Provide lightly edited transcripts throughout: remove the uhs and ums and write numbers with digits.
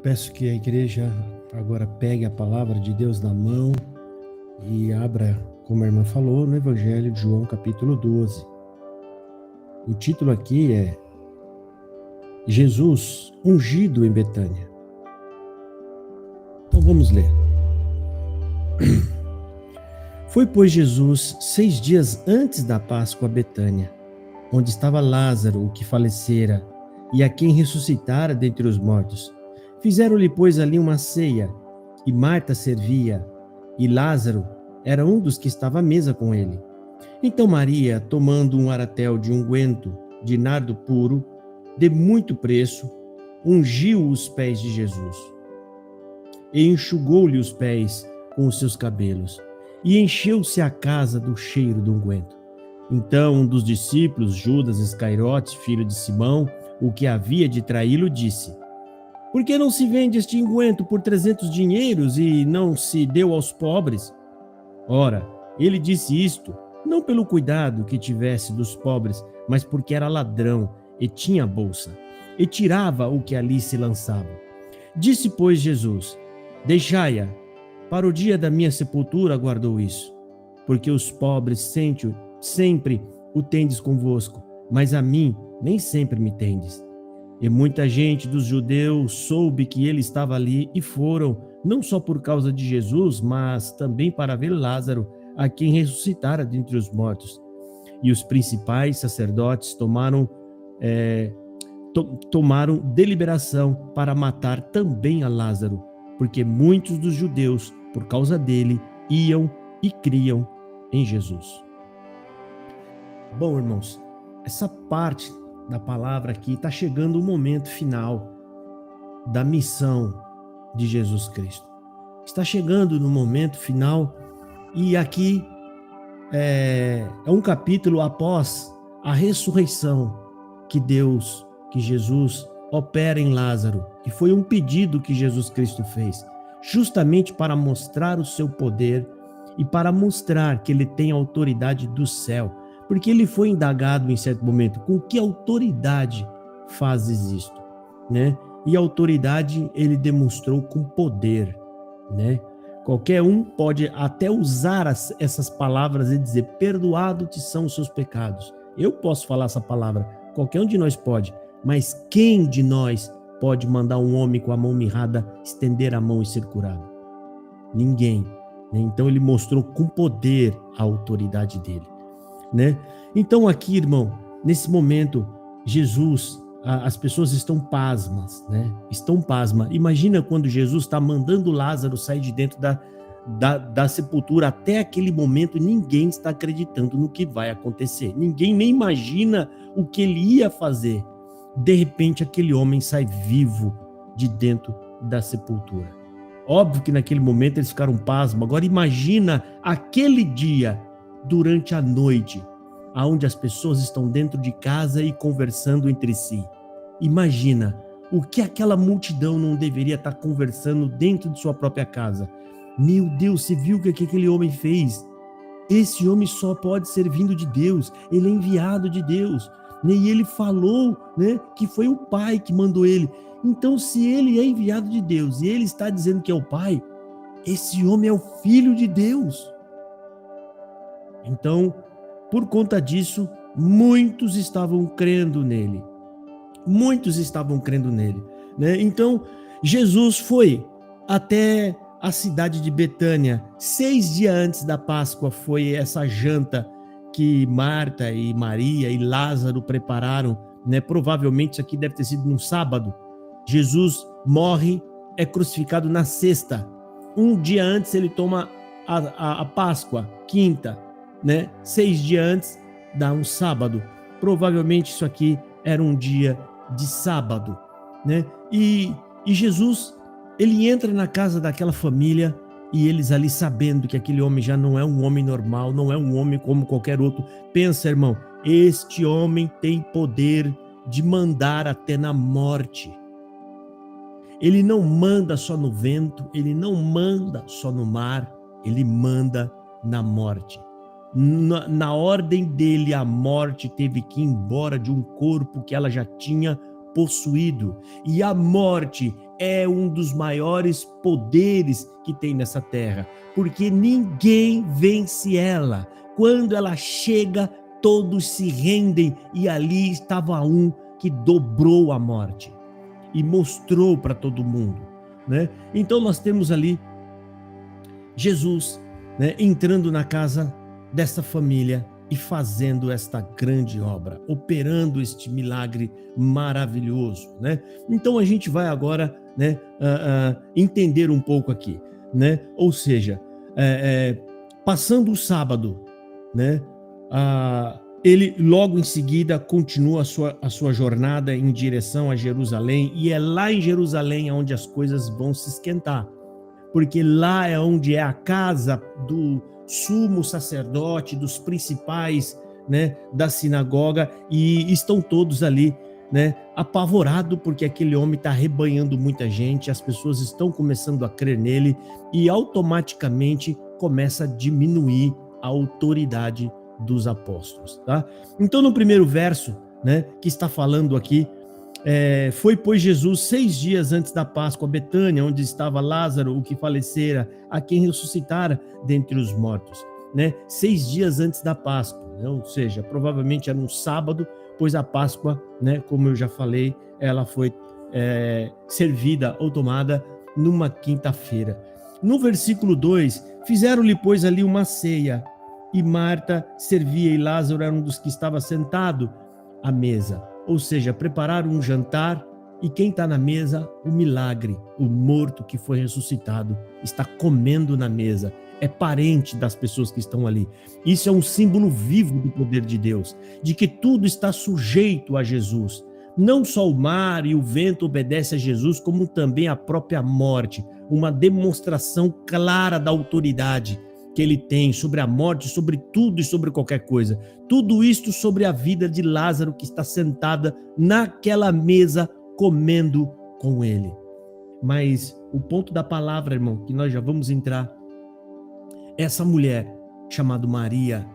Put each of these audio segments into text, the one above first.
Peço que a igreja agora pegue a palavra de Deus na mão e abra, como a irmã falou, no Evangelho de João, capítulo 12. O título aqui é Jesus ungido em Betânia. Então vamos ler. Foi, pois, Jesus 6 dias antes da Páscoa a Betânia, onde estava Lázaro, o que falecera, e a quem ressuscitara dentre os mortos. Fizeram-lhe, pois, ali uma ceia, e Marta servia, e Lázaro era um dos que estava à mesa com ele. Então Maria, tomando um aratel de unguento de nardo puro, de muito preço, ungiu os pés de Jesus, e enxugou-lhe os pés com os seus cabelos, e encheu-se a casa do cheiro do unguento. Então um dos discípulos, Judas Iscariote, filho de Simão, o que havia de traí-lo, disse: Por que não se vende este unguento por 300 dinheiros e não se deu aos pobres? Ora, ele disse isto, não pelo cuidado que tivesse dos pobres, mas porque era ladrão e tinha bolsa, e tirava o que ali se lançava. Disse, pois, Jesus: Deixai-a, para o dia da minha sepultura guardou isso, porque os pobres sempre o tendes convosco, mas a mim nem sempre me tendes. E muita gente dos judeus soube que ele estava ali e foram, não só por causa de Jesus, mas também para ver Lázaro, a quem ressuscitara dentre os mortos. E os principais sacerdotes tomaram deliberação para matar também a Lázaro, porque muitos dos judeus, por causa dele, iam e criam em Jesus. Bom, irmãos, essa parte da palavra aqui está chegando o momento final da missão de Jesus Cristo. Está chegando no momento final e aqui é um capítulo após a ressurreição que Jesus opera em Lázaro, e foi um pedido que Jesus Cristo fez, justamente para mostrar o seu poder e para mostrar que ele tem autoridade do céu, porque ele foi indagado em certo momento: com que autoridade fazes isto, né? E a autoridade ele demonstrou com poder, né? Qualquer um pode até usar essas palavras e dizer: perdoado-te são os seus pecados. Eu posso falar essa palavra, qualquer um de nós pode, mas quem de nós pode mandar um homem com a mão mirrada estender a mão e ser curado? Ninguém, né? Então ele mostrou com poder a autoridade dele, né? Então aqui, irmão, nesse momento, Jesus, as pessoas estão pasmas, né? Estão pasmas. Imagina quando Jesus está mandando Lázaro sair de dentro da sepultura. Até aquele momento, ninguém está acreditando no que vai acontecer. Ninguém nem imagina o que ele ia fazer. De repente, aquele homem sai vivo de dentro da sepultura. Óbvio que naquele momento eles ficaram pasmos. Agora imagina aquele dia, durante a noite, onde as pessoas estão dentro de casa e conversando entre si. Imagina o que aquela multidão não deveria estar conversando dentro de sua própria casa. Meu Deus, você viu o que aquele homem fez? Esse homem só pode ser vindo de Deus, ele é enviado de Deus, né? E ele falou, né, que foi o Pai que mandou ele. Então, se ele é enviado de Deus e ele está dizendo que é o Pai, esse homem é o Filho de Deus. Então, por conta disso, muitos estavam crendo nele. Muitos estavam crendo nele, né? Então, Jesus foi até a cidade de Betânia. 6 dias antes da Páscoa foi essa janta que Marta e Maria e Lázaro prepararam, né? Provavelmente isso aqui deve ter sido num sábado. Jesus morre, é crucificado na sexta. Um dia antes ele toma a Páscoa, quinta, né? 6 dias antes dá um sábado. Provavelmente isso aqui era um dia de sábado, né? E Jesus, ele entra na casa daquela família e eles ali, sabendo que aquele homem já não é um homem normal, não é um homem como qualquer outro. Pensa, irmão, este homem tem poder de mandar até na morte. Ele não manda só no vento, ele não manda só no mar, ele manda na morte. Na ordem dele, a morte teve que ir embora de um corpo que ela já tinha possuído. E a morte é um dos maiores poderes que tem nessa terra, porque ninguém vence ela. Quando ela chega, todos se rendem, e ali estava um que dobrou a morte e mostrou para todo mundo, né? Então nós temos ali Jesus, né, entrando na casa dessa família e fazendo esta grande obra, operando este milagre maravilhoso, né? Então a gente vai agora, né, entender um pouco aqui, né? Ou seja, passando o sábado, né, ele logo em seguida continua a sua jornada em direção a Jerusalém, e é lá em Jerusalém onde as coisas vão se esquentar, porque lá é onde é a casa do sumo sacerdote, dos principais, né, da sinagoga, e estão todos ali, né, apavorados, porque aquele homem está arrebanhando muita gente, as pessoas estão começando a crer nele, e automaticamente começa a diminuir a autoridade dos apóstolos, tá? Então no primeiro verso, né, que está falando aqui, foi, pois, Jesus 6 dias antes da Páscoa a Betânia, onde estava Lázaro, o que falecera, a quem ressuscitara dentre os mortos, né? 6 dias antes da Páscoa, né? Ou seja, provavelmente era um sábado, pois a Páscoa, né, como eu já falei, ela foi servida ou tomada numa quinta-feira. No versículo 2, fizeram-lhe, pois, ali uma ceia, e Marta servia, e Lázaro era um dos que estava sentado à mesa. Ou seja, prepararam um jantar, e quem está na mesa? O milagre, o morto que foi ressuscitado, está comendo na mesa, é parente das pessoas que estão ali. Isso é um símbolo vivo do poder de Deus, de que tudo está sujeito a Jesus. Não só o mar e o vento obedecem a Jesus, como também a própria morte, uma demonstração clara da autoridade que ele tem sobre a morte, sobre tudo e sobre qualquer coisa. Tudo isto sobre a vida de Lázaro, que está sentada naquela mesa comendo com ele. Mas o ponto da palavra, irmão, que nós já vamos entrar, essa mulher chamada Maria,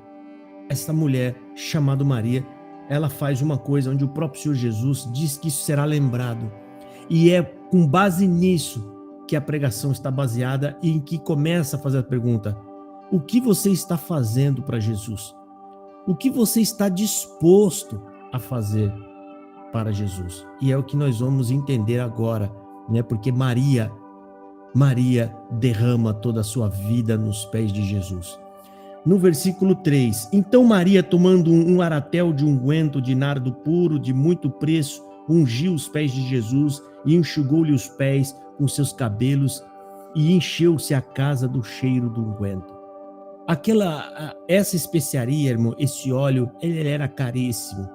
ela faz uma coisa onde o próprio Senhor Jesus diz que isso será lembrado. E é com base nisso que a pregação está baseada, e em que começa a fazer a pergunta: o que você está fazendo para Jesus? O que você está disposto a fazer para Jesus? E é o que nós vamos entender agora, né? Porque Maria derrama toda a sua vida nos pés de Jesus. No versículo 3, então Maria, tomando um aratel de unguento de nardo puro, de muito preço, ungiu os pés de Jesus e enxugou-lhe os pés com seus cabelos, e encheu-se a casa do cheiro do unguento. Essa especiaria, irmão, esse óleo, ele era caríssimo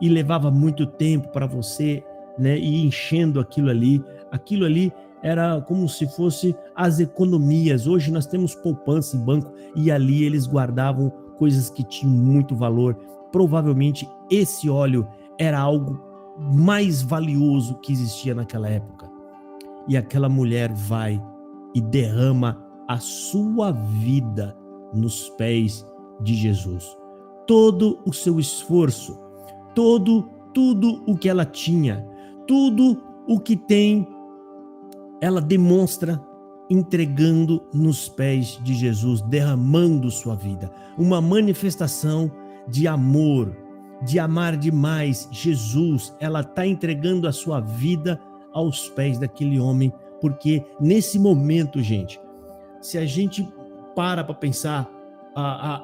e levava muito tempo para você, né, ir enchendo aquilo ali. Aquilo ali era como se fosse as economias. Hoje nós temos poupança em banco, e ali eles guardavam coisas que tinham muito valor. Provavelmente esse óleo era algo mais valioso que existia naquela época. E aquela mulher vai e derrama a sua vida nos pés de Jesus. Todo o seu esforço, tudo o que ela tinha, tudo o que tem, ela demonstra entregando nos pés de Jesus, derramando sua vida. Uma manifestação de amor, de amar demais Jesus. Ela está entregando a sua vida aos pés daquele homem, porque nesse momento, gente, se a gente para pensar,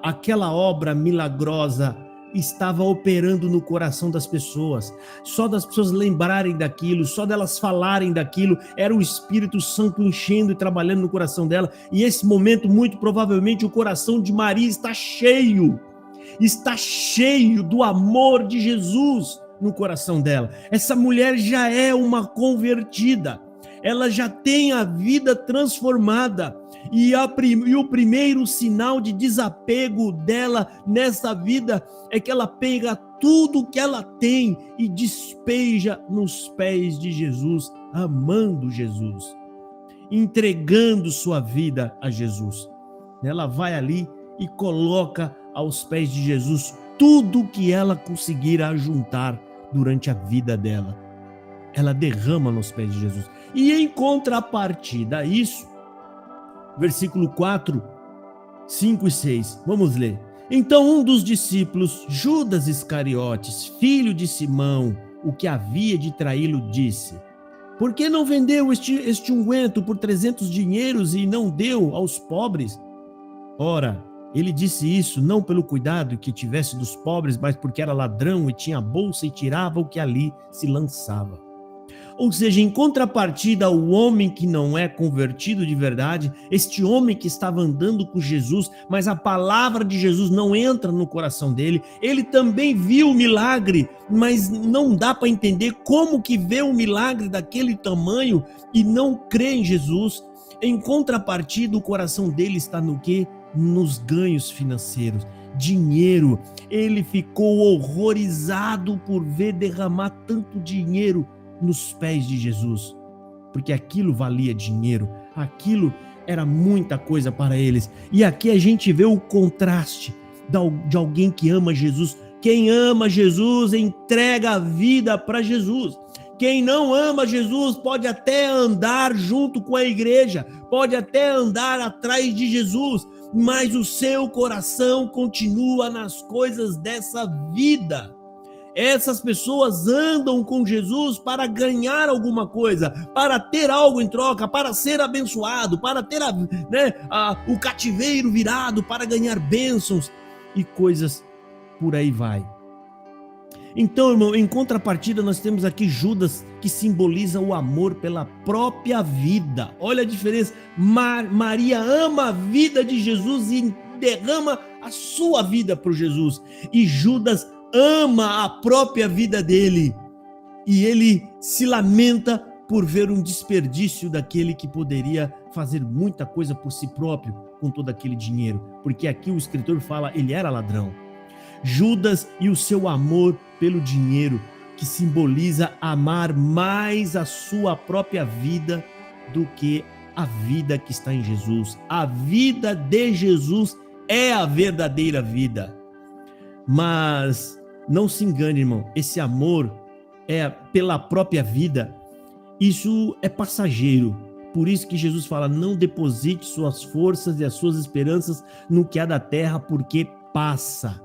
aquela obra milagrosa estava operando no coração das pessoas. Só das pessoas lembrarem daquilo, só delas falarem daquilo, era o Espírito Santo enchendo e trabalhando no coração dela. E esse momento, muito provavelmente, o coração de Maria está cheio do amor de Jesus no coração dela. Essa mulher já é uma convertida, ela já tem a vida transformada, e o primeiro sinal de desapego dela nessa vida é que ela pega tudo que ela tem e despeja nos pés de Jesus, amando Jesus, entregando sua vida a Jesus. Ela vai ali e coloca aos pés de Jesus tudo que ela conseguir ajuntar durante a vida dela. ela derrama nos pés de Jesus. E em contrapartida a isso, versículo 4, 5 e 6, vamos ler. Então um dos discípulos, Judas Iscariotes, filho de Simão, o que havia de traí-lo, disse: por que não vendeu este unguento por 300 dinheiros e não deu aos pobres? Ora, ele disse isso não pelo cuidado que tivesse dos pobres, mas porque era ladrão e tinha a bolsa e tirava o que ali se lançava. Ou seja, em contrapartida, o homem que não é convertido de verdade, este homem que estava andando com Jesus, mas a palavra de Jesus não entra no coração dele, ele também viu o milagre, mas não dá para entender como que vê um milagre daquele tamanho e não crê em Jesus. Em contrapartida, o coração dele está no quê? Nos ganhos financeiros, dinheiro. Ele ficou horrorizado por ver derramar tanto dinheiro nos pés de Jesus, porque aquilo valia dinheiro, aquilo era muita coisa para eles. E aqui a gente vê o contraste de alguém que ama Jesus. Quem ama Jesus entrega a vida para Jesus. Quem não ama Jesus pode até andar junto com a igreja, pode até andar atrás de Jesus, mas o seu coração continua nas coisas dessa vida. Essas pessoas andam com Jesus para ganhar alguma coisa, para ter algo em troca, para ser abençoado, para ter o cativeiro virado, para ganhar bênçãos e coisas por aí vai. Então, irmão, em contrapartida nós temos aqui Judas, que simboliza o amor pela própria vida. Olha a diferença. Maria ama a vida de Jesus e derrama a sua vida por Jesus. E Judas ama a própria vida dele e ele se lamenta por ver um desperdício daquele que poderia fazer muita coisa por si próprio com todo aquele dinheiro, porque aqui o escritor fala, ele era ladrão. Judas e o seu amor pelo dinheiro, que simboliza amar mais a sua própria vida do que a vida que está em Jesus. A vida de Jesus é a verdadeira vida. Mas não se engane, irmão, esse amor é pela própria vida, isso é passageiro. Por isso que Jesus fala, não deposite suas forças e as suas esperanças no que há da terra, porque passa.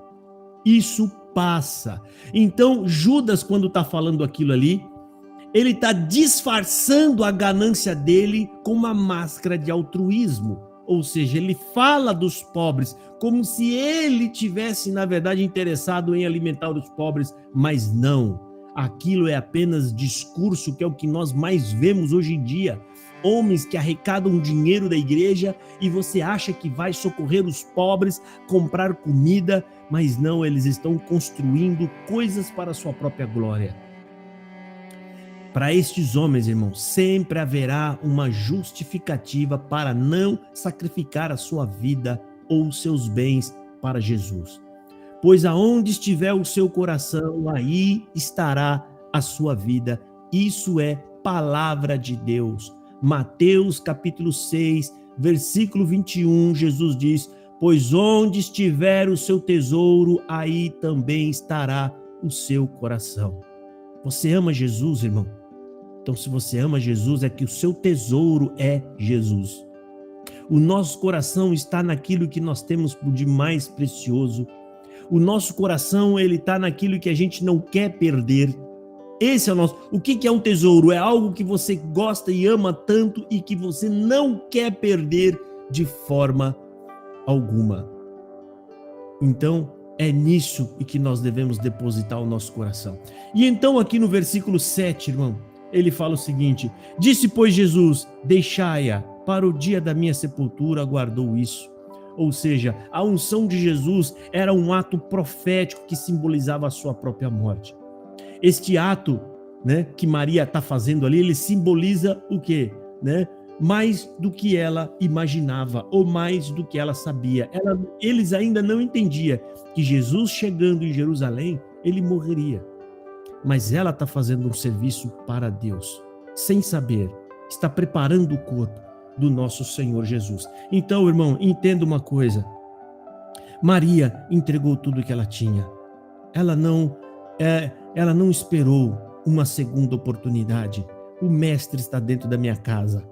Isso passa. Então Judas, quando está falando aquilo ali, ele está disfarçando a ganância dele com uma máscara de altruísmo. Ou seja, ele fala dos pobres como se ele tivesse, na verdade, interessado em alimentar os pobres, mas não. Aquilo é apenas discurso, que é o que nós mais vemos hoje em dia. Homens que arrecadam dinheiro da igreja e você acha que vai socorrer os pobres, comprar comida, mas não, eles estão construindo coisas para a sua própria glória. Para estes homens, irmãos, sempre haverá uma justificativa para não sacrificar a sua vida ou os seus bens para Jesus. Pois aonde estiver o seu coração, aí estará a sua vida. Isso é palavra de Deus. Mateus capítulo 6, versículo 21, Jesus diz, pois onde estiver o seu tesouro, aí também estará o seu coração. Você ama Jesus, irmão? Então, se você ama Jesus, é que o seu tesouro é Jesus. O nosso coração está naquilo que nós temos de mais precioso. O nosso coração, ele está naquilo que a gente não quer perder. Esse é o nosso. O que é um tesouro? É algo que você gosta e ama tanto e que você não quer perder de forma alguma. Então, é nisso que nós devemos depositar o nosso coração. E então, aqui no versículo 7, irmão, ele fala o seguinte, disse, pois, Jesus, deixai-a, para o dia da minha sepultura aguardou isso. Ou seja, a unção de Jesus era um ato profético que simbolizava a sua própria morte. Este ato, que Maria está fazendo ali, ele simboliza o quê? Mais do que ela imaginava, ou mais do que ela sabia. Eles ainda não entendiam que Jesus chegando em Jerusalém, ele morreria. Mas ela está fazendo um serviço para Deus, sem saber, está preparando o corpo do nosso Senhor Jesus. Então, irmão, entenda uma coisa, Maria entregou tudo que ela tinha, ela não esperou uma segunda oportunidade. O mestre está dentro da minha casa.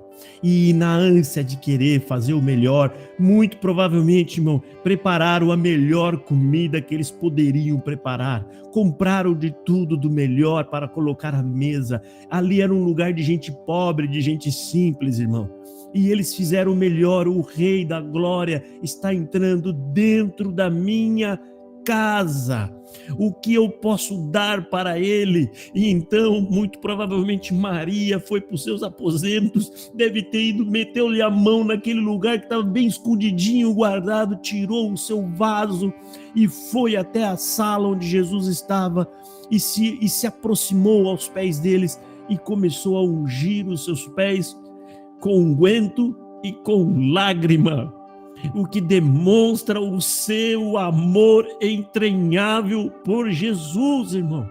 E na ânsia de querer fazer o melhor, muito provavelmente, irmão, prepararam a melhor comida que eles poderiam preparar. Compraram de tudo do melhor para colocar à mesa. Ali era um lugar de gente pobre, de gente simples, irmão. E eles fizeram o melhor. O Rei da Glória está entrando dentro da minha casa. O que eu posso dar para ele? E então, muito provavelmente, Maria foi para os seus aposentos, deve ter ido, meteu-lhe a mão naquele lugar que estava bem escondidinho, guardado, tirou o seu vaso e foi até a sala onde Jesus estava e se aproximou aos pés deles e começou a ungir os seus pés com unguento e com lágrima, o que demonstra o seu amor entranhável por Jesus, irmão.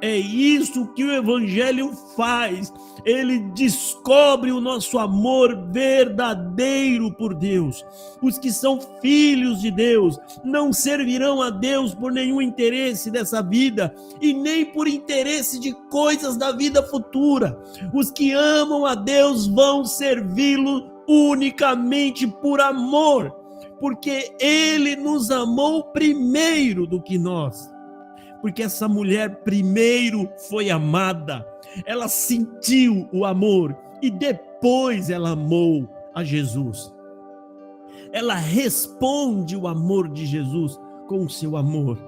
É isso que o Evangelho faz. Ele descobre o nosso amor verdadeiro por Deus. Os que são filhos de Deus não servirão a Deus por nenhum interesse dessa vida e nem por interesse de coisas da vida futura. Os que amam a Deus vão servi-lo unicamente por amor, porque Ele nos amou primeiro do que nós. Porque essa mulher primeiro foi amada, ela sentiu o amor e depois ela amou a Jesus. Ela responde o amor de Jesus com o seu amor.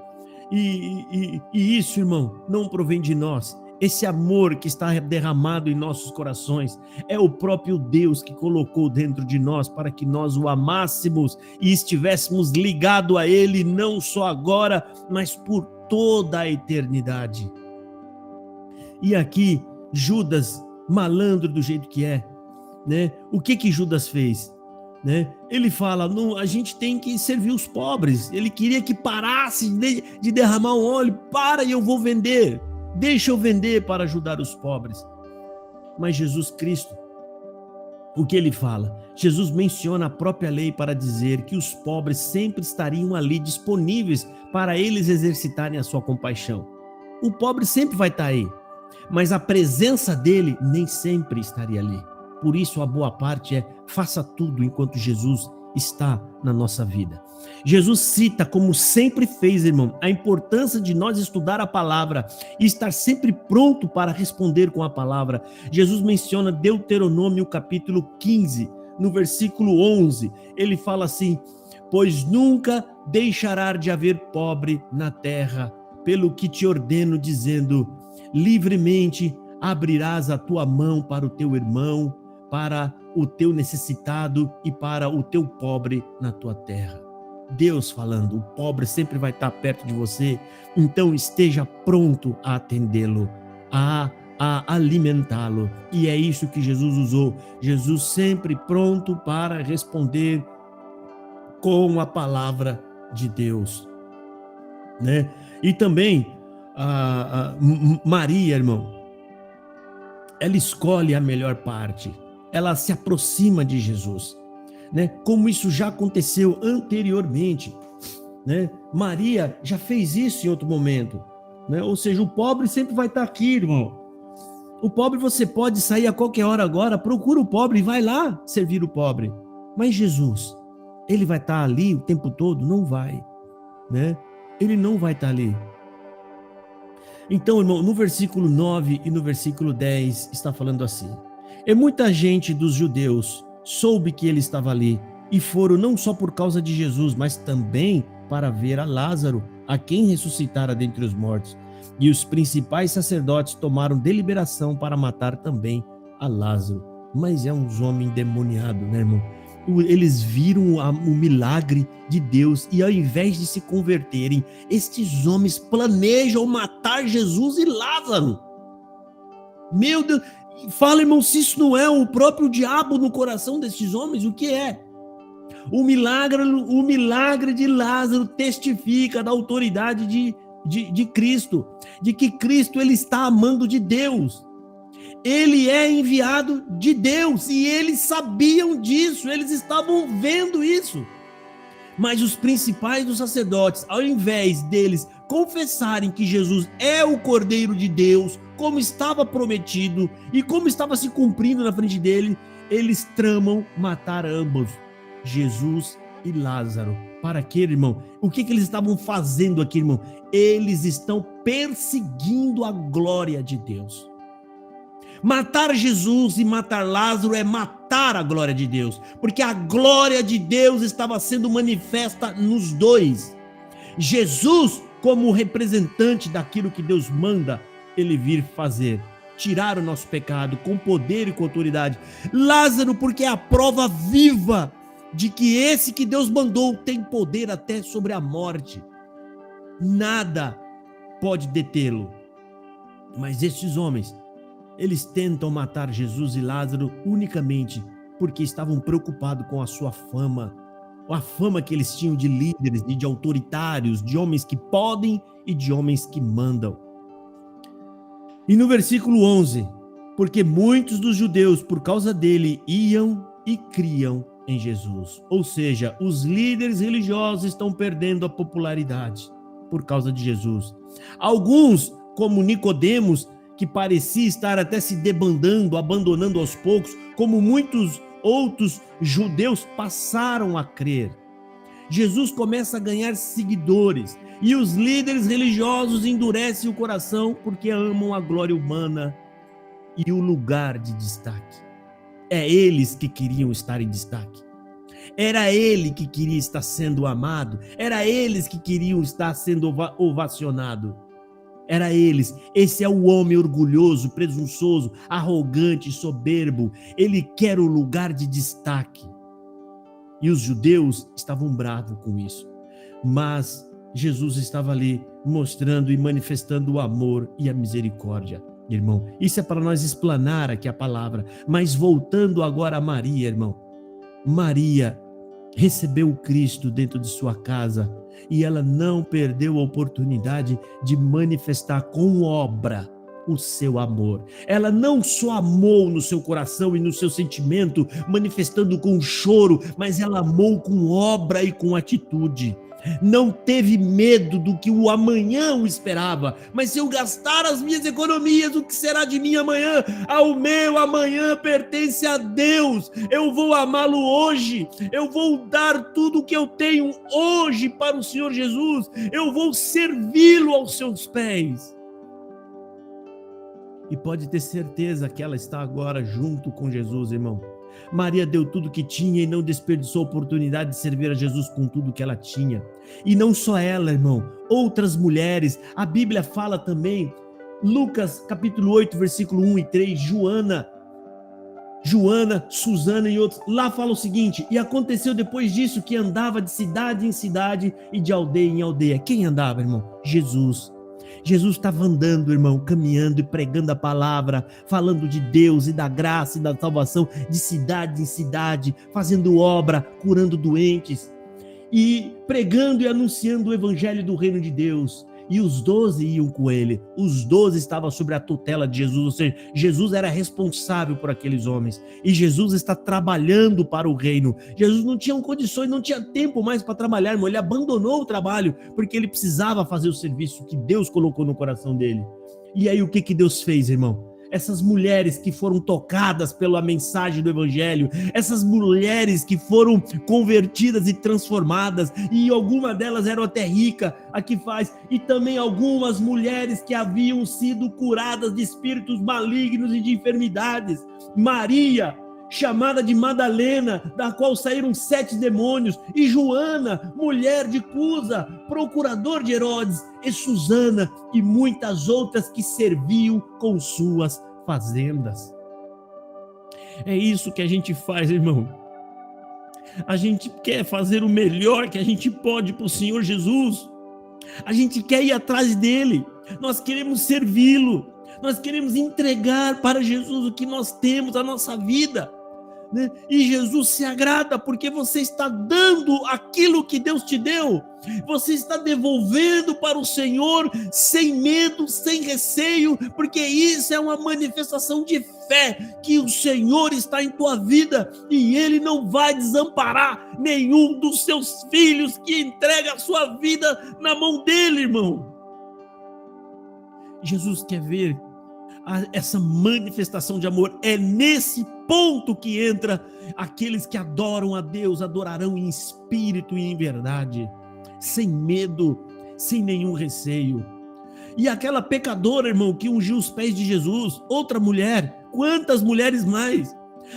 E isso, irmão, não provém de nós. Esse amor que está derramado em nossos corações é o próprio Deus que colocou dentro de nós para que nós o amássemos e estivéssemos ligados a Ele, não só agora, mas por toda a eternidade. E aqui, Judas, malandro do jeito que é, né? O que Judas fez? Né? Ele fala, não, a gente tem que servir os pobres. Ele queria que parasse de derramar um óleo. Para e eu vou vender. Deixa eu vender para ajudar os pobres. Mas Jesus Cristo, o que ele fala? Jesus menciona a própria lei para dizer que os pobres sempre estariam ali disponíveis para eles exercitarem a sua compaixão. O pobre sempre vai estar aí, mas a presença dele nem sempre estaria ali. Por isso a boa parte é: faça tudo enquanto Jesus está na nossa vida. Jesus cita, como sempre fez, irmão, a importância de nós estudar a palavra e estar sempre pronto para responder com a palavra. Jesus menciona Deuteronômio capítulo 15, no versículo 11, ele fala assim: pois nunca deixará de haver pobre na terra, pelo que te ordeno, dizendo, livremente abrirás a tua mão para o teu irmão, para o teu necessitado e para o teu pobre na tua terra. Deus falando, o pobre sempre vai estar perto de você, então esteja pronto a atendê-lo, a alimentá-lo. E é isso que Jesus usou. Jesus sempre pronto para responder com a palavra de Deus, né? E também Maria, irmão, ela escolhe a melhor parte. Ela se aproxima de Jesus, né? Como isso já aconteceu anteriormente, né? Maria já fez isso em outro momento, né? Ou seja, o pobre sempre vai estar aqui, irmão. O pobre você pode sair a qualquer hora agora, procura o pobre e vai lá servir o pobre. Mas Jesus, ele vai estar ali o tempo todo? Não vai, né? Ele não vai estar ali. Então, irmão, no versículo 9 e no versículo 10 está falando assim: e muita gente dos judeus soube que ele estava ali e foram não só por causa de Jesus, mas também para ver a Lázaro, a quem ressuscitara dentre os mortos. E os principais sacerdotes tomaram deliberação para matar também a Lázaro. Mas é uns homens endemoniados, né, irmão? Eles viram o milagre de Deus e ao invés de se converterem, estes homens planejam matar Jesus e Lázaro. Meu Deus, fala, irmão, se isso não é o próprio diabo no coração destes homens, o que é? O milagre de Lázaro testifica da autoridade de Cristo, de que Cristo ele está amando de Deus. Ele é enviado de Deus e eles sabiam disso, eles estavam vendo isso. Mas os principais dos sacerdotes, ao invés deles confessarem que Jesus é o Cordeiro de Deus, como estava prometido e como estava se cumprindo na frente dele, eles tramam matar ambos, Jesus e Lázaro. Para quê, irmão? O que eles estavam fazendo aqui, irmão? Eles estão perseguindo a glória de Deus. Matar Jesus e matar Lázaro é matar a glória de Deus, porque a glória de Deus estava sendo manifesta nos dois. Jesus, como representante daquilo que Deus manda ele vir fazer, tirar o nosso pecado com poder e com autoridade. Lázaro, porque é a prova viva de que esse que Deus mandou tem poder até sobre a morte. Nada pode detê-lo. Mas esses homens, eles tentam matar Jesus e Lázaro unicamente porque estavam preocupados com a sua fama, a fama que eles tinham de líderes e de autoritários, de homens que podem e de homens que mandam. E no versículo 11, porque muitos dos judeus, por causa dele, iam e criam em Jesus. Ou seja, os líderes religiosos estão perdendo a popularidade por causa de Jesus. Alguns, como Nicodemos, que parecia estar até se debandando, abandonando aos poucos, como muitos outros judeus passaram a crer. Jesus começa a ganhar seguidores e os líderes religiosos endurecem o coração porque amam a glória humana e o lugar de destaque. É eles que queriam estar em destaque. Era ele que queria estar sendo amado, era eles que queriam estar sendo ovacionado. Era eles. Esse é o homem orgulhoso, presunçoso, arrogante, soberbo. Ele quer o lugar de destaque. E os judeus estavam bravos com isso. Mas Jesus estava ali mostrando e manifestando o amor e a misericórdia. Irmão, isso é para nós explanar aqui a palavra. Mas voltando agora a Maria, irmão. Maria recebeu o Cristo dentro de sua casa e ela não perdeu a oportunidade de manifestar com obra o seu amor. Ela não só amou no seu coração e no seu sentimento, manifestando com choro, mas ela amou com obra e com atitude. Não teve medo do que o amanhã o esperava, mas se eu gastar as minhas economias, o que será de mim amanhã? Ao meu amanhã pertence a Deus. Eu vou amá-lo hoje, eu vou dar tudo o que eu tenho hoje para o Senhor Jesus, eu vou servi-lo aos seus pés. E pode ter certeza que ela está agora junto com Jesus, irmão. Maria deu tudo que tinha e não desperdiçou a oportunidade de servir a Jesus com tudo que ela tinha. E não só ela, irmão, outras mulheres. A Bíblia fala também, Lucas capítulo 8, versículo 1 e 3, Joana, Susana e outros. Lá fala o seguinte: e aconteceu depois disso que andava de cidade em cidade e de aldeia em aldeia. Quem andava, irmão? Jesus. Jesus estava andando, irmão, caminhando e pregando a palavra, falando de Deus e da graça e da salvação, de cidade em cidade, fazendo obra, curando doentes e pregando e anunciando o evangelho do reino de Deus. E os 12 iam com ele, os 12 estavam sobre a tutela de Jesus, ou seja, Jesus era responsável por aqueles homens, e Jesus está trabalhando para o reino. Jesus não tinha condições, não tinha tempo mais para trabalhar, irmão. Ele abandonou o trabalho, porque ele precisava fazer o serviço que Deus colocou no coração dele. E aí o que Deus fez, irmão? Essas mulheres que foram tocadas pela mensagem do evangelho, essas mulheres que foram convertidas e transformadas, e algumas delas eram até ricas, aqui faz, e também algumas mulheres que haviam sido curadas de espíritos malignos e de enfermidades. Maria, chamada de Madalena, da qual saíram 7 demônios, e Joana, mulher de Cusa, procurador de Herodes, e Susana, e muitas outras que serviam com suas fazendas. É isso que a gente faz, irmão. A gente quer fazer o melhor que a gente pode para o Senhor Jesus. A gente quer ir atrás dele. Nós queremos servi-lo. Nós queremos entregar para Jesus o que nós temos, a nossa vida. né? E Jesus se agrada porque você está dando aquilo que Deus te deu, você está devolvendo para o Senhor sem medo, sem receio, porque isso é uma manifestação de fé, que o Senhor está em tua vida e Ele não vai desamparar nenhum dos seus filhos que entrega a sua vida na mão dEle, irmão. Jesus quer ver essa manifestação de amor. É nesse ponto que entra aqueles que adoram a Deus, adorarão em espírito e em verdade, sem medo, sem nenhum receio. E aquela pecadora, irmão, que ungiu os pés de Jesus, outra mulher, quantas mulheres mais?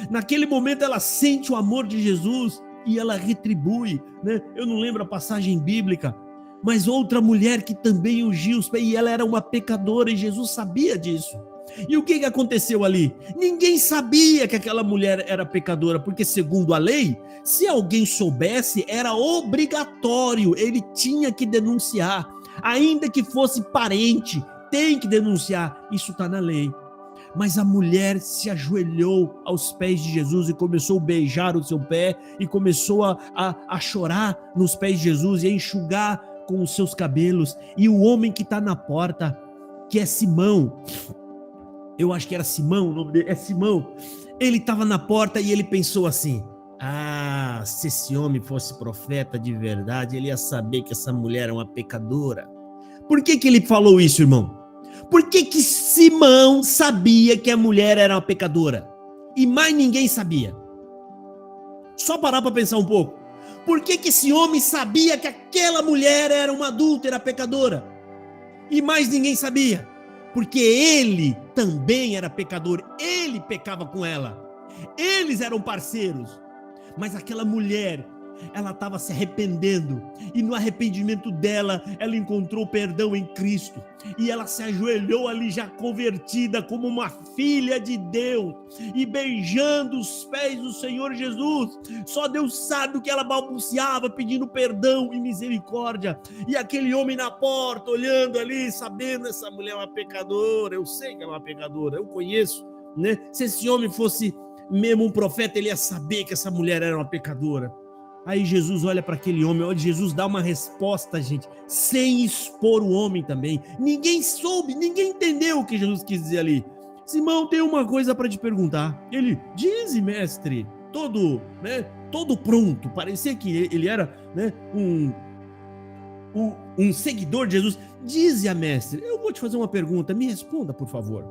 Naquele momento ela sente o amor de Jesus e ela retribui, né? Eu não lembro a passagem bíblica, mas outra mulher que também ungiu os pés, e ela era uma pecadora, e Jesus sabia disso. E o que aconteceu ali? Ninguém sabia que aquela mulher era pecadora, porque segundo a lei, se alguém soubesse, era obrigatório, ele tinha que denunciar, ainda que fosse parente, tem que denunciar, isso está na lei. Mas a mulher se ajoelhou aos pés de Jesus e começou a beijar o seu pé, e começou a chorar nos pés de Jesus e a enxugar com os seus cabelos. E o homem que está na porta, que é Simão, eu acho que era Simão, o nome dele é Simão, ele estava na porta e ele pensou assim: ah, se esse homem fosse profeta de verdade, ele ia saber que essa mulher é uma pecadora. Por que ele falou isso, irmão? Por que Simão sabia que a mulher era uma pecadora e mais ninguém sabia? Só parar para pensar um pouco. Por que esse homem sabia que aquela mulher era uma adúltera, pecadora, e mais ninguém sabia? Porque ele também era pecador, ele pecava com ela, eles eram parceiros. Mas aquela mulher, ela estava se arrependendo, e no arrependimento dela, ela encontrou perdão em Cristo, e ela se ajoelhou ali já convertida como uma filha de Deus, e beijando os pés do Senhor Jesus. Só Deus sabe o que ela balbuciava, pedindo perdão e misericórdia. E aquele homem na porta, olhando ali, sabendo, essa mulher é uma pecadora, eu sei que ela é uma pecadora, eu conheço, né? Se esse homem fosse mesmo um profeta, ele ia saber que essa mulher era uma pecadora. Aí Jesus olha para aquele homem, olha, Jesus dá uma resposta, gente, sem expor o homem também. Ninguém soube, ninguém entendeu o que Jesus quis dizer ali. Simão, tem uma coisa para te perguntar. Ele, dize, mestre, todo pronto. Parecia que ele era, né, um seguidor de Jesus. Dize a mestre, eu vou te fazer uma pergunta, me responda, por favor.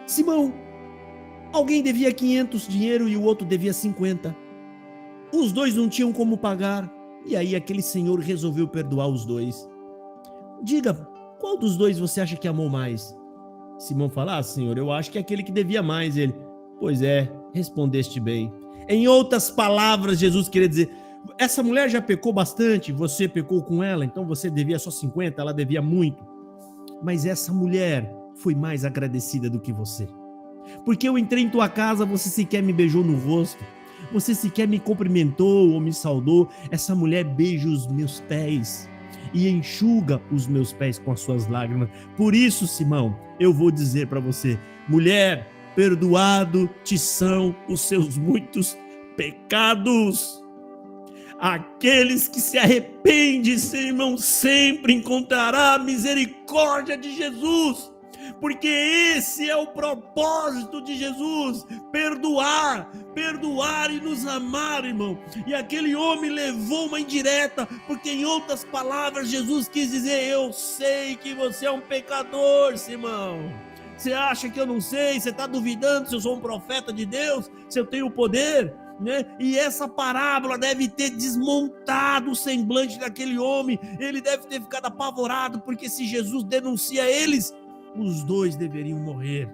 Simão, alguém devia 500 dinheiro e o outro devia 50. Os dois não tinham como pagar, e aí aquele senhor resolveu perdoar os dois. Diga, qual dos dois você acha que amou mais? Simão fala, senhor, eu acho que é aquele que devia mais. Ele, pois é, respondeste bem. Em outras palavras, Jesus queria dizer, essa mulher já pecou bastante, você pecou com ela, então você devia só 50, ela devia muito. Mas essa mulher foi mais agradecida do que você. Porque eu entrei em tua casa, você sequer me beijou no rosto, você sequer me cumprimentou ou me saudou. Essa mulher beija os meus pés e enxuga os meus pés com as suas lágrimas. Por isso, Simão, eu vou dizer para você, mulher, perdoado te são os seus muitos pecados. Aqueles que se arrependem, irmão, sempre encontrará a misericórdia de Jesus. Porque esse é o propósito de Jesus, perdoar e nos amar, irmão. E aquele homem levou uma indireta, porque em outras palavras Jesus quis dizer, eu sei que você é um pecador, Simão. Você acha que eu não sei? Você está duvidando se eu sou um profeta de Deus, se eu tenho poder? Né? E essa parábola deve ter desmontado o semblante daquele homem. Ele deve ter ficado apavorado, porque se Jesus denuncia eles, os dois deveriam morrer.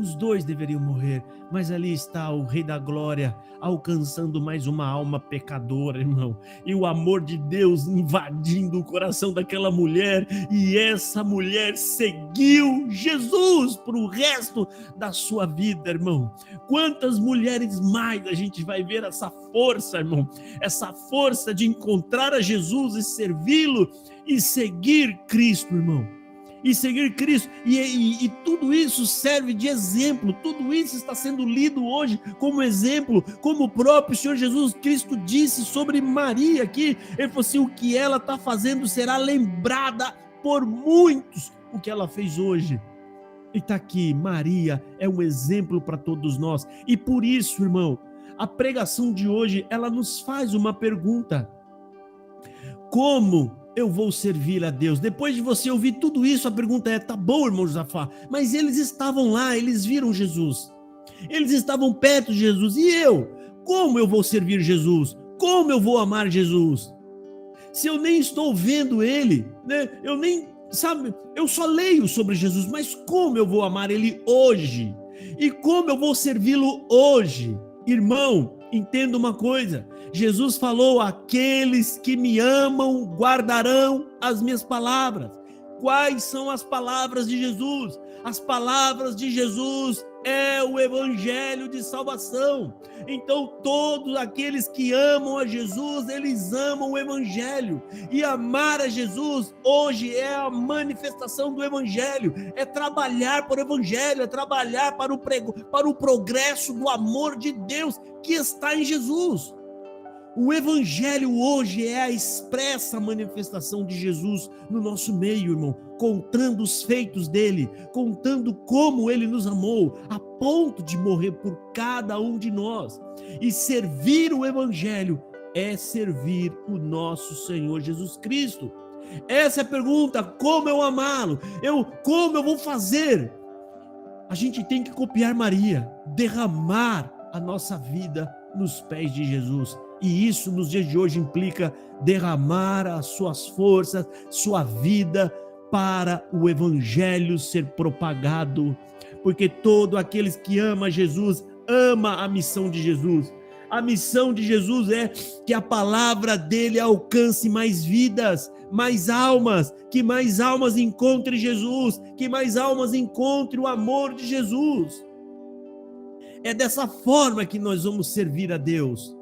Os dois deveriam morrer. Mas ali está o Rei da Glória alcançando mais uma alma pecadora, irmão. E o amor de Deus invadindo o coração daquela mulher. E essa mulher seguiu Jesus para o resto da sua vida, irmão. Quantas mulheres mais a gente vai ver essa força, irmão? Essa força de encontrar a Jesus e servi-lo e seguir Cristo, irmão. e seguir Cristo, e tudo isso serve de exemplo, tudo isso está sendo lido hoje como exemplo, como o próprio Senhor Jesus Cristo disse sobre Maria aqui. Ele falou assim: o que ela está fazendo será lembrada por muitos, o que ela fez hoje. E está aqui, Maria é um exemplo para todos nós, e por isso, irmão, a pregação de hoje, ela nos faz uma pergunta: como eu vou servir a Deus? Depois de você ouvir tudo isso, a pergunta é: tá bom, irmão Josafá, mas eles estavam lá, eles viram Jesus, eles estavam perto de Jesus, e eu? Como eu vou servir Jesus? Como eu vou amar Jesus? Se eu nem estou vendo Ele, né? Eu só leio sobre Jesus, mas como eu vou amar Ele hoje? E como eu vou servi-lo hoje? Irmão, entenda uma coisa: Jesus falou: aqueles que me amam guardarão as minhas palavras. Quais são as palavras de Jesus? As palavras de Jesus é o evangelho de salvação. Então todos aqueles que amam a Jesus, eles amam o evangelho. E amar a Jesus hoje é a manifestação do evangelho, é trabalhar para o evangelho, é trabalhar para o progresso do amor de Deus que está em Jesus. O evangelho hoje é a expressa manifestação de Jesus no nosso meio, irmão, contando os feitos dele, contando como ele nos amou, a ponto de morrer por cada um de nós. E servir o evangelho é servir o nosso Senhor Jesus Cristo. Essa é a pergunta: como eu amá-lo? Como eu vou fazer? A gente tem que copiar Maria, derramar a nossa vida nos pés de Jesus. E isso nos dias de hoje implica derramar as suas forças, sua vida para o evangelho ser propagado, porque todo aqueles que ama Jesus, ama a missão de Jesus. A missão de Jesus é que a palavra dele alcance mais vidas, mais almas, que mais almas encontrem Jesus, que mais almas encontrem o amor de Jesus. É dessa forma que nós vamos servir a Deus.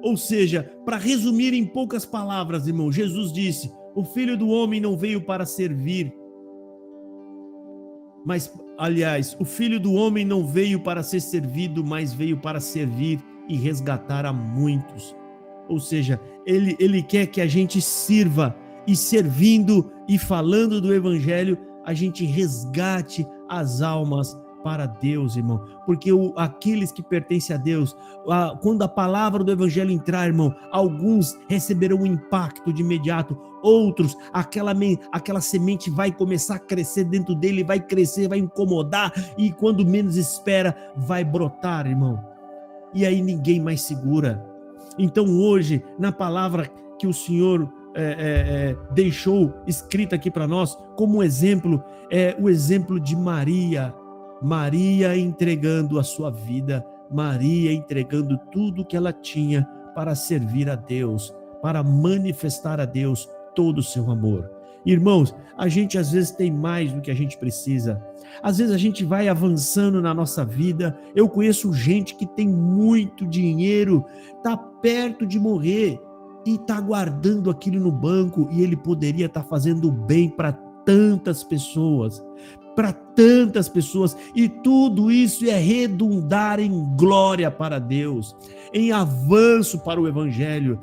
Ou seja, para resumir em poucas palavras, irmão, Jesus disse: o Filho do Homem não veio para servir, o Filho do Homem não veio para ser servido, mas veio para servir e resgatar a muitos. Ou seja, ele quer que a gente sirva, e servindo e falando do evangelho, a gente resgate as almas para Deus, irmão, porque aqueles que pertencem a Deus, quando a palavra do evangelho entrar, irmão, alguns receberão um impacto de imediato, outros, aquela semente vai começar a crescer dentro dele, vai crescer, vai incomodar, e quando menos espera, vai brotar, irmão, e aí ninguém mais segura. Então hoje, na palavra que o Senhor deixou escrita aqui para nós, como exemplo, o exemplo de Maria entregando a sua vida, Maria entregando tudo que ela tinha para servir a Deus, para manifestar a Deus todo o seu amor. Irmãos, a gente às vezes tem mais do que a gente precisa, às vezes a gente vai avançando na nossa vida. Eu conheço gente que tem muito dinheiro, está perto de morrer e está guardando aquilo no banco, e ele poderia estar fazendo bem para tantas pessoas, e tudo isso é redundar em glória para Deus, em avanço para o evangelho,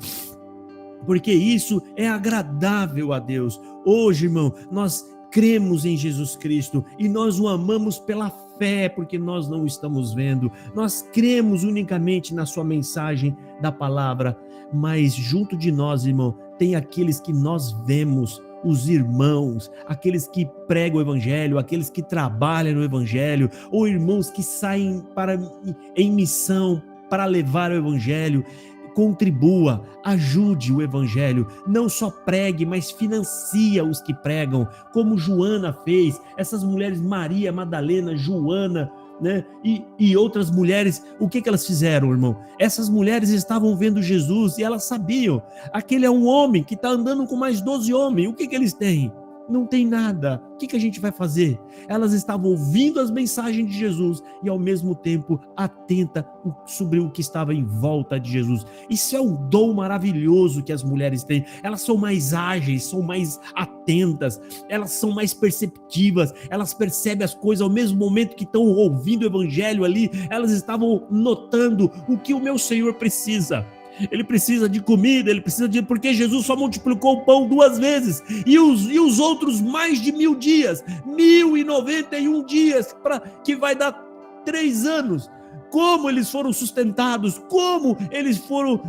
porque isso é agradável a Deus. Hoje, irmão, nós cremos em Jesus Cristo e nós o amamos pela fé, porque nós não estamos vendo, nós cremos unicamente na sua mensagem da palavra, mas junto de nós, irmão, tem aqueles que nós vemos, os irmãos, aqueles que pregam o evangelho, aqueles que trabalham no evangelho, ou irmãos que saem em missão para levar o evangelho. Contribua, ajude o evangelho, não só pregue, mas financia os que pregam, como Joana fez, essas mulheres, Maria, Madalena, Joana, né? E outras mulheres, o que elas fizeram, irmão? Essas mulheres estavam vendo Jesus e elas sabiam, aquele é um homem que está andando com mais 12 homens, o que eles têm? não tem nada. O que a gente vai fazer? Elas estavam ouvindo as mensagens de Jesus e ao mesmo tempo atenta sobre o que estava em volta de Jesus. Isso é um dom maravilhoso que as mulheres têm. Elas são mais ágeis, são mais atentas, elas são mais perceptivas, elas percebem as coisas ao mesmo momento que estão ouvindo o evangelho ali, elas estavam notando o que o meu Senhor precisa. Ele precisa de comida, ele precisa de... Porque Jesus só multiplicou o pão 2 vezes. E os outros mais de 1000 dias. 1091 dias, que vai dar 3 anos. Como eles foram sustentados, como eles foram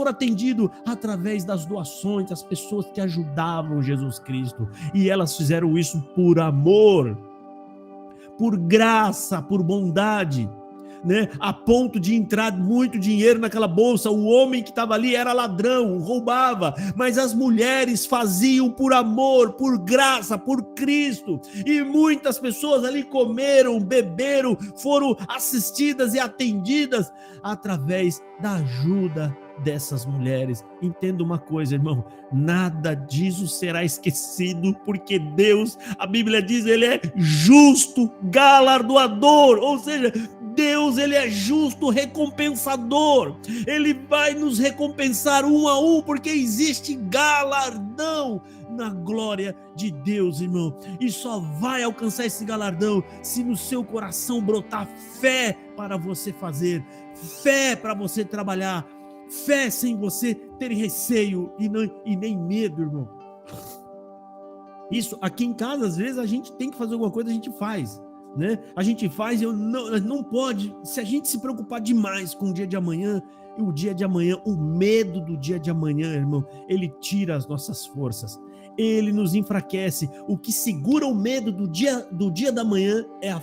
atendidos através das doações, das pessoas que ajudavam Jesus Cristo. E elas fizeram isso por amor, por graça, por bondade. Né, a ponto de entrar muito dinheiro naquela bolsa. O homem que estava ali era ladrão, roubava, mas as mulheres faziam por amor, por graça, por Cristo, e muitas pessoas ali comeram, beberam, foram assistidas e atendidas através da ajuda dessas mulheres. Entenda uma coisa, irmão, nada disso será esquecido, porque Deus, a Bíblia diz, ele é justo, galardoador, ou seja, Deus, ele é justo, recompensador. Ele vai nos recompensar um a um, porque existe galardão na glória de Deus, irmão. E só vai alcançar esse galardão se no seu coração brotar fé para você fazer, fé para você trabalhar, fé sem você ter receio e nem medo, irmão. Isso aqui em casa, às vezes a gente tem que fazer alguma coisa, a gente faz. Né? A gente faz, não pode, se a gente se preocupar demais com o dia de amanhã, o dia de amanhã, o medo do dia de amanhã, irmão, ele tira as nossas forças, ele nos enfraquece. O que segura o medo do dia da manhã é a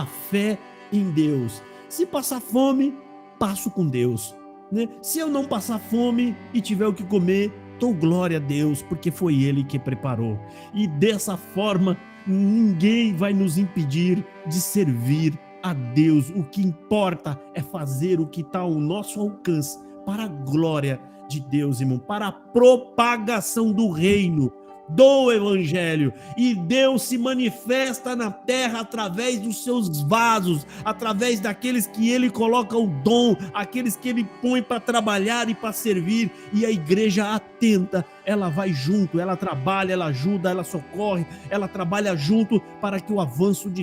fé em Deus. Se passar fome, passo com Deus, né? Se eu não passar fome e tiver o que comer, dou glória a Deus, porque foi Ele que preparou. E dessa forma, ninguém vai nos impedir de servir a Deus. O que importa é fazer o que está ao nosso alcance para a glória de Deus, irmão, para a propagação do reino, do evangelho. E Deus se manifesta na terra através dos seus vasos, através daqueles que ele coloca o dom, aqueles que ele põe para trabalhar e para servir. E a igreja atenta, ela vai junto, ela trabalha, ela ajuda, ela socorre, ela trabalha junto para que o avanço do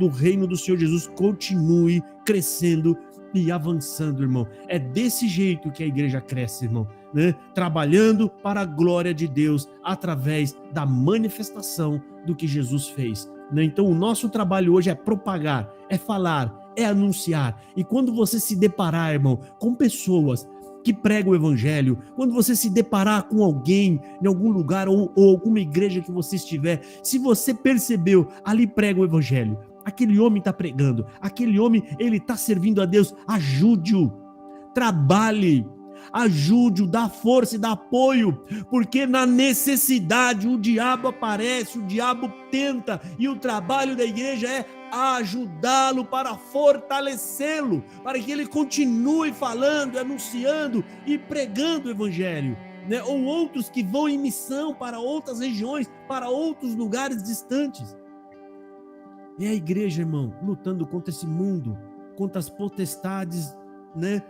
reino do Senhor Jesus continue crescendo e avançando, irmão. É desse jeito que a igreja cresce, irmão, né? Trabalhando para a glória de Deus através da manifestação do que Jesus fez, né? Então o nosso trabalho hoje é propagar, é falar, é anunciar. E quando você se deparar, irmão, com pessoas que pregam o evangelho, quando você se deparar com alguém em algum lugar ou alguma igreja que você estiver, se você percebeu, ali prega o evangelho, aquele homem está pregando, aquele homem, ele está servindo a Deus, ajude-o, trabalhe, ajude-o, dá força e dá apoio, porque na necessidade o diabo aparece, o diabo tenta, e o trabalho da igreja é ajudá-lo, para fortalecê-lo, para que ele continue falando, anunciando e pregando o evangelho, né? Ou outros que vão em missão para outras regiões, para outros lugares distantes. É a igreja, irmão, lutando contra esse mundo, contra as potestades, né,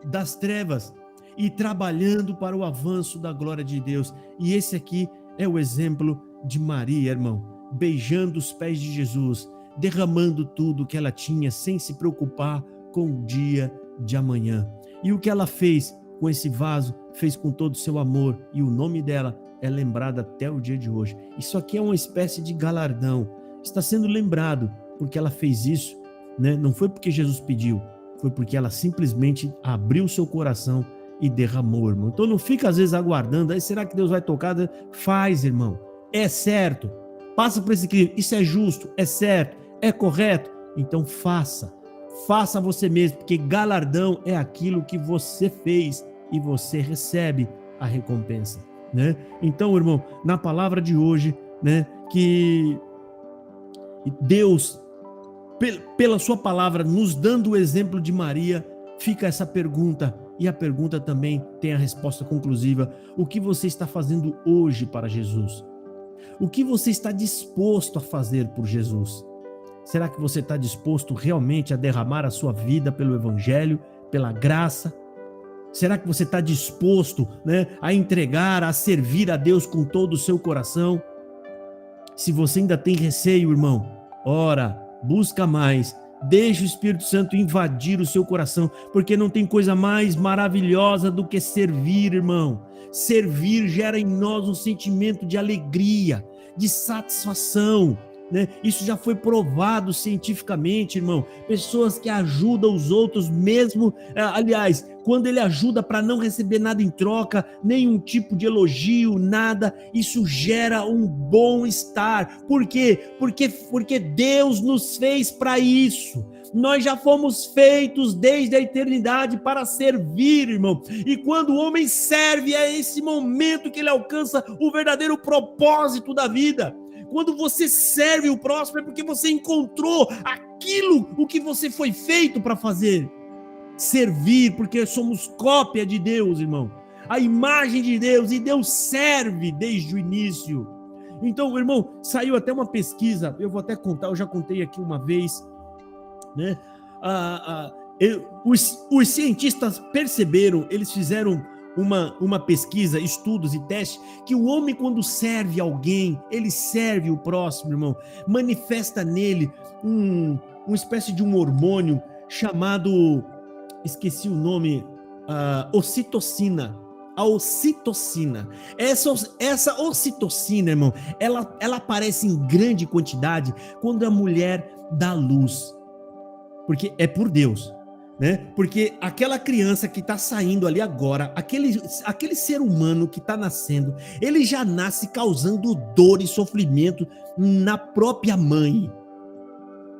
das trevas, e trabalhando para o avanço da glória de Deus. E esse aqui é o exemplo de Maria, irmão, beijando os pés de Jesus, derramando tudo que ela tinha, sem se preocupar com o dia de amanhã. E o que ela fez com esse vaso, fez com todo o seu amor, e o nome dela é lembrado até o dia de hoje. Isso aqui é uma espécie de galardão, está sendo lembrado, porque ela fez isso, né? Não foi porque Jesus pediu, foi porque ela simplesmente abriu o seu coração e derramou, irmão. Então não fica às vezes aguardando, aí será que Deus vai tocar? Faz, irmão, é certo, passa por esse crivo, isso é justo, é certo, é correto, então faça você mesmo, porque galardão é aquilo que você fez e você recebe a recompensa, né? Então, irmão, na palavra de hoje, né, que Deus, pela sua palavra, nos dando o exemplo de Maria, fica essa pergunta, e a pergunta também tem a resposta conclusiva: o que você está fazendo hoje para Jesus? O que você está disposto a fazer por Jesus? Será que você está disposto realmente a derramar a sua vida pelo Evangelho, pela graça? Será que você está disposto, né, a entregar, a servir a Deus com todo o seu coração? Se você ainda tem receio, irmão, ora, busca mais, deixe o Espírito Santo invadir o seu coração, porque não tem coisa mais maravilhosa do que servir, irmão. Servir gera em nós um sentimento de alegria, de satisfação, né? Isso já foi provado cientificamente, irmão. Pessoas que ajudam os outros mesmo, aliás, quando ele ajuda para não receber nada em troca, nenhum tipo de elogio, nada, isso gera um bom-estar. Por quê? Porque Deus nos fez para isso. Nós já fomos feitos desde a eternidade para servir, irmão. E quando o homem serve, é esse momento que ele alcança o verdadeiro propósito da vida. Quando você serve o próximo, é porque você encontrou aquilo o que você foi feito para fazer. Servir, porque somos cópia de Deus, irmão. A imagem de Deus, e Deus serve desde o início. Então, irmão, saiu até uma pesquisa, eu vou até contar, eu já contei aqui uma vez, né? Os cientistas perceberam, eles fizeram uma pesquisa, estudos e testes, que o homem, quando serve alguém, ele serve o próximo, irmão, manifesta nele uma espécie de um hormônio chamado, esqueci o nome, ocitocina. A ocitocina. Essa ocitocina, irmão, ela aparece em grande quantidade quando a mulher dá luz, porque é por Deus, né? Porque aquela criança que está saindo ali agora, aquele ser humano que está nascendo, ele já nasce causando dor e sofrimento na própria mãe.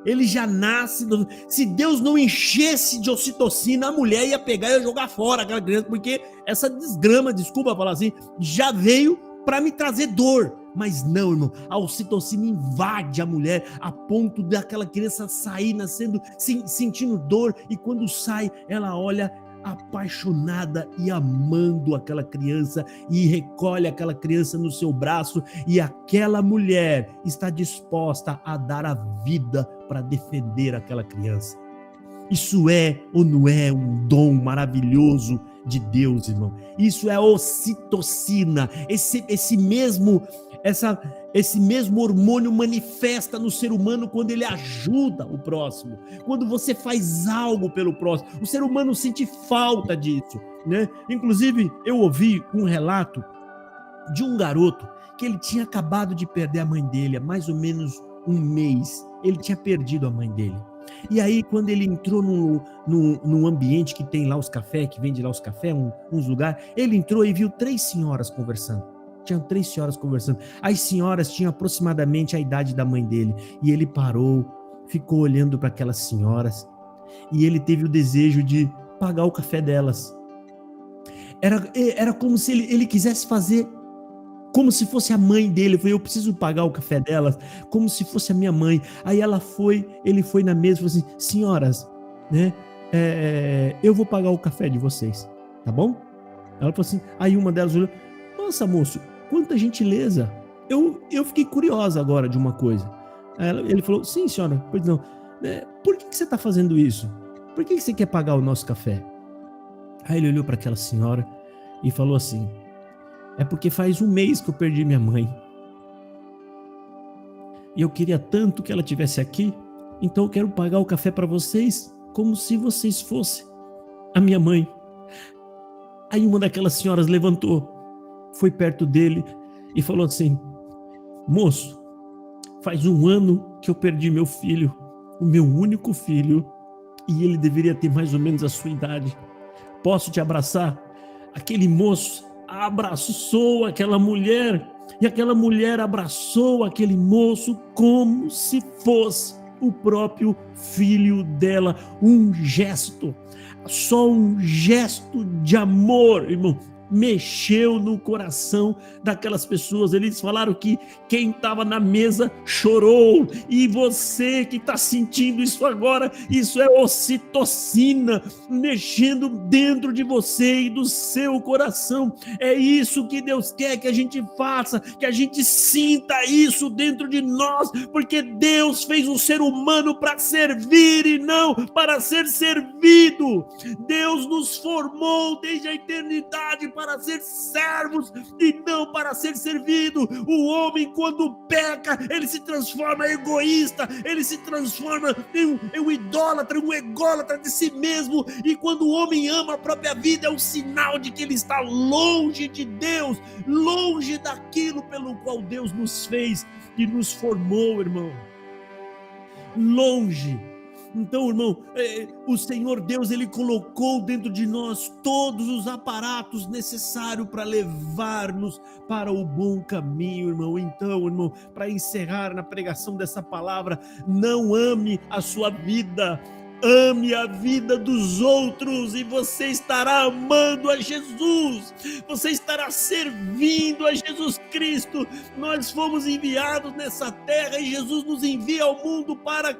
Ele já nasce, se Deus não enchesse de ocitocina, a mulher ia pegar e ia jogar fora aquela criança, porque essa desgrama, desculpa falar assim, já veio para me trazer dor. Mas não, irmão, a ocitocina invade a mulher a ponto daquela criança sair nascendo, sentindo dor, e quando sai, ela olha apaixonada e amando aquela criança, e recolhe aquela criança no seu braço, e aquela mulher está disposta a dar a vida para defender aquela criança. Isso é ou não é um dom maravilhoso de Deus, irmão? Isso é ocitocina. Esse mesmo hormônio manifesta no ser humano quando ele ajuda o próximo, quando você faz algo pelo próximo. O ser humano sente falta disso, né? Inclusive, eu ouvi um relato de um garoto que ele tinha acabado de perder a mãe dele há mais ou menos um mês. Ele tinha perdido a mãe dele. E aí, quando ele entrou num ambiente que tem lá os cafés, que vende lá os cafés, uns lugares, ele entrou e viu 3 senhoras conversando. Tinham 3 senhoras conversando. As senhoras tinham aproximadamente a idade da mãe dele. E ele parou, ficou olhando para aquelas senhoras, e ele teve o desejo de pagar o café delas. Era como se ele quisesse fazer como se fosse a mãe dele. Eu preciso pagar o café delas, como se fosse a minha mãe. Aí ele foi na mesa e falou assim: senhoras, né, eu vou pagar o café de vocês, tá bom? Ela falou assim, aí uma delas olhou: nossa, moço, quanta gentileza, eu fiquei curiosa agora de uma coisa. Aí ele falou: sim, senhora, pois não, por que você está fazendo isso? Por que você quer pagar o nosso café? Aí ele olhou para aquela senhora e falou assim: é porque faz um mês que eu perdi minha mãe. E eu queria tanto que ela estivesse aqui, então eu quero pagar o café para vocês como se vocês fossem a minha mãe. Aí uma daquelas senhoras levantou, foi perto dele e falou assim: moço, faz um ano que eu perdi meu filho, o meu único filho, e ele deveria ter mais ou menos a sua idade. Posso te abraçar? Aquele moço abraçou aquela mulher, e aquela mulher abraçou aquele moço como se fosse o próprio filho dela. Um gesto, só um gesto de amor, irmão. mexeu no coração daquelas pessoas. Eles falaram que quem estava na mesa chorou, e você que está sentindo isso agora, isso é ocitocina mexendo dentro de você e do seu coração. É isso que Deus quer que a gente faça, que a gente sinta isso dentro de nós, porque Deus fez o ser humano para servir e não para ser servido. Deus nos formou desde a eternidade para ser servos e não para ser servido. O homem, quando peca, ele se transforma em egoísta, ele se transforma em um idólatra, um ególatra de si mesmo, e quando o homem ama a própria vida, é um sinal de que ele está longe de Deus, longe daquilo pelo qual Deus nos fez e nos formou, irmão. Longe. Então, irmão, o Senhor Deus, Ele colocou dentro de nós todos os aparatos necessários para levar-nos para o bom caminho, irmão. Então, irmão, para encerrar na pregação dessa palavra, não ame a sua vida, ame a vida dos outros, e você estará amando a Jesus, você estará servindo a Jesus Cristo. Nós fomos enviados nessa terra e Jesus nos envia ao mundo para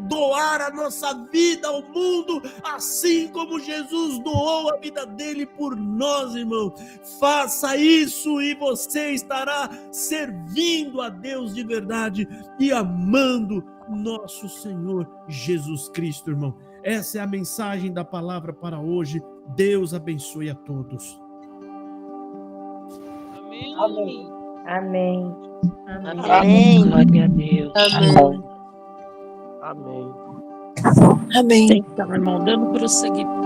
doar a nossa vida ao mundo, assim como Jesus doou a vida dele por nós, irmão. Faça isso e você estará servindo a Deus de verdade e amando nosso Senhor Jesus Cristo, irmão. Essa é a mensagem da palavra para hoje. Deus abençoe a todos. Amém. Amém. Amém. Amém. Glória a Deus. Amém. Amém. Amém. Então, irmão, dando prosseguimento